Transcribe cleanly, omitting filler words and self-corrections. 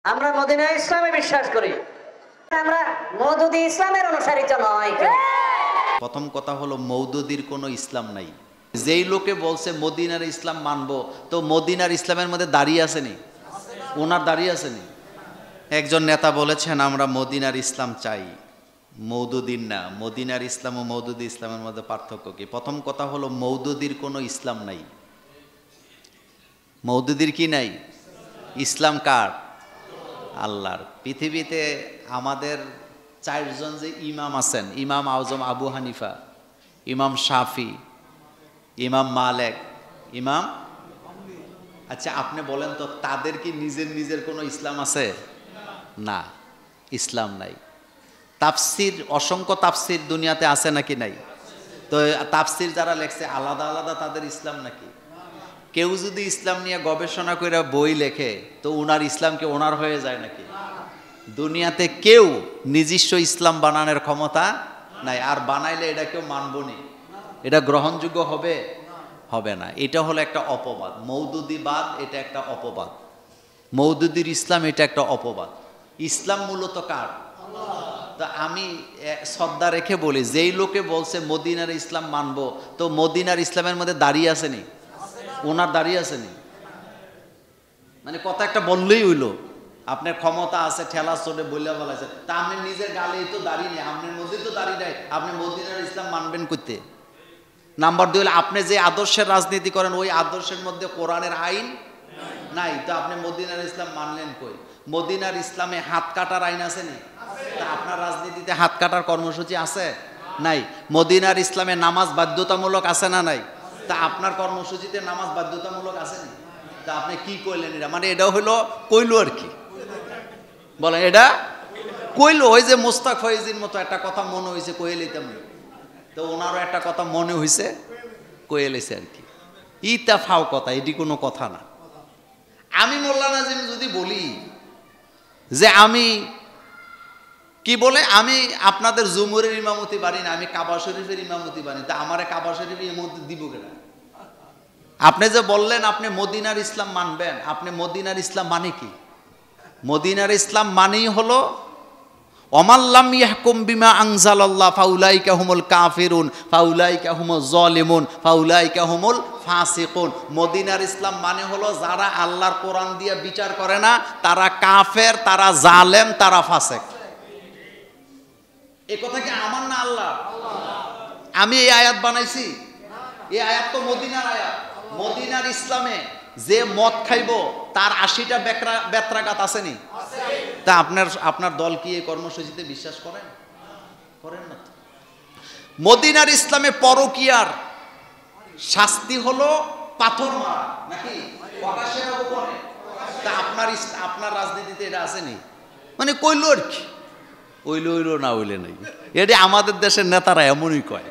আমরা মদিনা ইসলামে বিশ্বাস করি, আমরা মওদুদি ইসলামের অনুসারী নয়। প্রথম কথা হলো মওদুদির কোনো ইসলাম নাই। যেই লোকে বলছে মদিনার ইসলাম মানবো, তো মদিনার ইসলামের মধ্যে দাঁড়িয়ে আসেনি, ওনার দাঁড়িয়ে আসেনি। একজন নেতা বলেছেন আমরা মদিনার ইসলাম চাই, মওদুদির না। মদিনার ইসলাম ও মওদুদি ইসলামের মধ্যে পার্থক্য কি? প্রথম কথা হলো মওদুদির কোনো ইসলাম নাই। মওদুদির কি নাই? ইসলাম কার? আল্লাহর। পৃথিবীতে আমাদের চারজন যে ইমাম আছেন, ইমাম আজম আবু হানিফা, ইমাম শাফি, ইমাম মালেক, ইমাম, আচ্ছা আপনি বলেন তো তাদের কি নিজের নিজের কোনো ইসলাম আছে? না, ইসলাম নাই। তাফসির, অসংখ্য তাফসির দুনিয়াতে আছে নাকি নাই? তো তাফসির যারা লেখছে আলাদা আলাদা তাদের ইসলাম নাকি? কেউ যদি ইসলাম নিয়ে গবেষণা করে বই লেখে তো ওনার ইসলাম কি ওনার হয়ে যায় নাকি? দুনিয়াতে কেউ নিজস্ব ইসলাম বানানোর ক্ষমতা নাই, আর বানাইলে এটা কেউ মানবো নি, এটা গ্রহণযোগ্য হবে হবে না। এটা হলো একটা অপবাদ। মওদুদিবাদ এটা একটা অপবাদ। মওদুদির ইসলাম এটা একটা অপবাদ। ইসলাম মূলত কার? তা আমি শ্রদ্ধা রেখে বলি, যেই লোকে বলছে মদিনার ইসলাম মানবো, তো মদিনার ইসলামের মধ্যে দাঁড়িয়ে আসেনি, ওনার দাঁড়িয়ে আসেনি। মানে কথা একটা বললেই হইলো, আপনার ক্ষমতা আছে ঠেলা চড়ে বইলা বলাইছে, তা আপনি নিজের গালেই তো দাঁড়িয়ে নেই, আপনার মধ্যে তো দাঁড়িয়ে নাই, আপনি মদিনার ইসলাম মানবেন করতে? নাম্বার 2 হলো আপনি যে আদর্শের রাজনীতি করেন ওই আদর্শের মধ্যে কোরআনের আইন নাই, তো আপনি মদিনার ইসলাম মানলেন কই? মদিনার ইসলামে হাত কাটার আইন আছে নি? তা আপনার রাজনীতিতে হাত কাটার কর্মসূচি আছে নাই? মদিনার ইসলামে নামাজ বাধ্যতামূলক আছে না নাই? তা আপনার কর্মসূচিতে নামাজ বাধ্যতামূলক আছে নি? তা আপনি কি কইলেন? এটা মানে এটা হইলো কইলো আর কি বলেন, এটা কইলো। ওই যে মোস্তাক ফয়েজির মতো একটা কথা মনে হয়েছে কয়ে লইতাম, তো ওনারও একটা কথা মনে হয়েছে কয়ে লেছে আর কি। ইটা ফাও কথা, এটি কোনো কথা না। আমি মোল্লা নাজিম যদি বলি যে আমি কি বলে, আমি আপনাদের জুমুরের ইমামতি বাড়ি না, আমি কাবা শরীফের ইমামতি বাড়ি, তা আমারে কাবা শরীফের ইমামতি দিব কেনা? আপনি যে বললেন আপনি মদিনার ইসলাম মানবেন, আপনি মদিনার ইসলাম মানে কি? মদিনার ইসলাম মানেই হলো ওমাল্লাম ইয়াহকুম বিমা আনজালাল্লাহ ফাউলাইকা হুমুল কাফিরুন ফাউলাইকা হুমুজ জালিমুন ফাউলাইকা হুমুল ফাসিকুন। মদিনার ইসলাম মানে হলো যারা আল্লাহর কোরআন দিয়ে বিচার করে না তারা কাফের, তারা জালেম, তারা ফাসিক। এই কথা কি আমার না আল্লাহ? আমি এই আয়াত বানাইছি? এই আয়াত তো মদিনার আয়াত। মদিনার ইসলামে যে মদ খাইব তার 80টা বেত্রাঘাত আসেনি? তা আপনার দল কি এই কর্মসূচিতে বিশ্বাস করেন? করেন না তো। মদিনার ইসলামে পরকীয়ার শাস্তি হলো পাথর মারা নাকি প্রকাশ্যে না গোপনে? তা আপনার রাজনীতিতে এটা আসেনি? মানে কইলো আর কি, ওইলো না হইলে নাই। এটা আমাদের দেশের নেতারা এমনই কয়।